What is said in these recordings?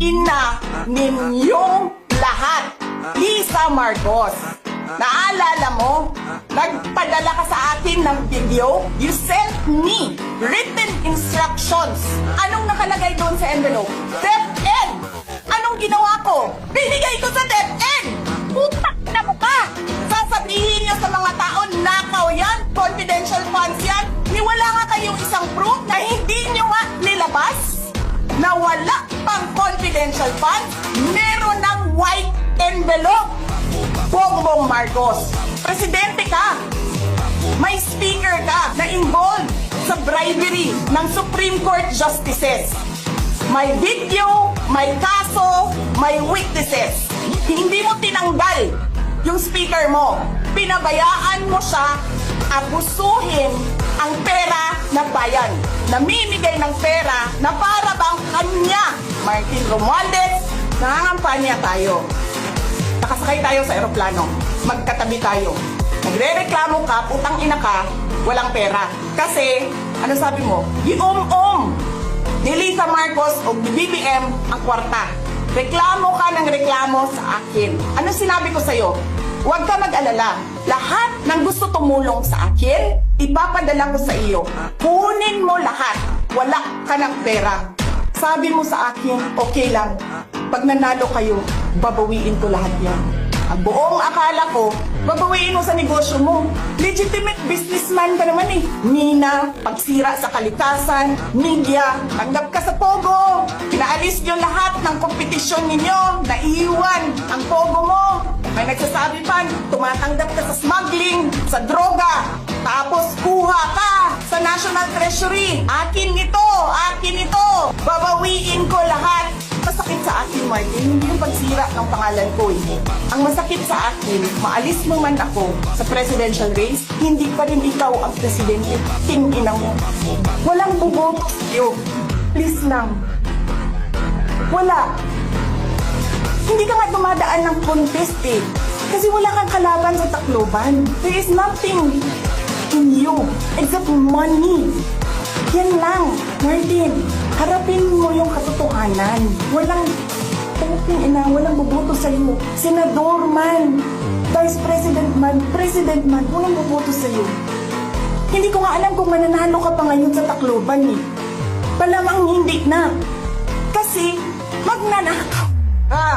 ina ninyong lahat. Lisa Marcos, naalala mo? Nagpadala ka sa akin ng video. You sent me written instructions. Anong nakalagay doon sa envelope? DepEd! Anong ginawa ko? Binigay ko sa DepEd! Putak na mo ka! Sasabihin niyo sa mga tao, nakaw yan, confidential funds yan, ni wala nga kayong isang proof na hindi niyo nga nilabas? Na wala pang confidential funds, meron ng white envelope. Bongbong Marcos, presidente ka. May speaker ka na involved sa bribery ng Supreme Court justices. May video, may kaso, may witnesses. Hindi mo tinanggal yung speaker mo. Pinabayaan mo siya abusuhin ang pera na bayan. Namimigay ng pera na para bang kanya. Martin Romualdez, nangangampanya tayo. Nakasakay tayo sa eroplano. Magkatabi tayo. Nagre-reklamo ka, putang ina ka, walang pera. Kasi, ano sabi mo? Giom-om ni Lisa Marcos o ni BBM ang kwarta. Reklamo ka ng reklamo sa akin. Ano sinabi ko sa'yo? Huwag ka mag-alala. Lahat ng gusto tumulong sa akin, ipapadala ko sa iyo. Kunin mo lahat. Wala ka ng pera. Sabi mo sa akin, okay lang. Pag nanalo kayo, babawiin ko lahat yan. Ang buong akala ko, babawiin mo sa negosyo mo. Legitimate businessman ka naman eh. Nina, pagsira sa kalikasan, media, tanggap ka sa Pogo. Pinaalis niyo lahat ng kompetisyon ninyo, naiiwan ang Pogo mo. May nagsasabi pa, tumatanggap ka sa smuggling, sa droga. Tapos kuha ka sa National Treasury. Akin ito, akin ito. Babawiin ko lahat. Masakit sa akin, Martin, hindi yung pagsira ng pangalan ko eh. Ang masakit sa akin, maalis mo man ako sa presidential race, hindi pa rin ikaw ang presidente. Tingin mo. Walang buboto sa'yo. Please lang. Wala. Hindi ka nga dumadaan ng contest eh. Kasi wala kang kalaban sa Tacloban. There is nothing in you except money. Yan lang, Martin. Harapin mo yung katotohanan. Walang walang boboto sa'yo. Senador man, Vice President man, walang boboto sa'yo. Hindi ko nga alam kung mananalo ka pa ngayon sa Tacloban eh. Palamang hindi na. Kasi, magnanakaw ka.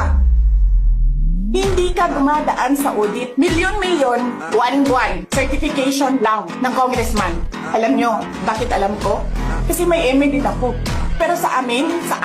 Hindi ka dumadaan sa audit. Milyon-milyon, buwan-buwan, certification lang ng congressman. Alam nyo, bakit alam ko? Kasi may MA din ako. Pero sa amin, sa